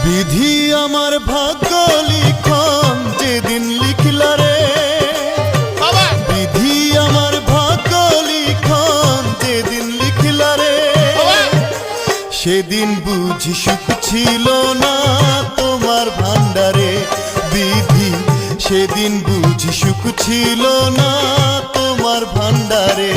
বিধি আমার ভাগ্য লিখন যেদিন লিখলা রে, বিধি আমার ভাগ্য লিখন যেদিন লিখলা রে, সেদিন বুঝি সুখ ছিল না তোমার ভান্ডারে। বিধি সেদিন বুঝি সুখ ছিল না তোমার ভান্ডারে।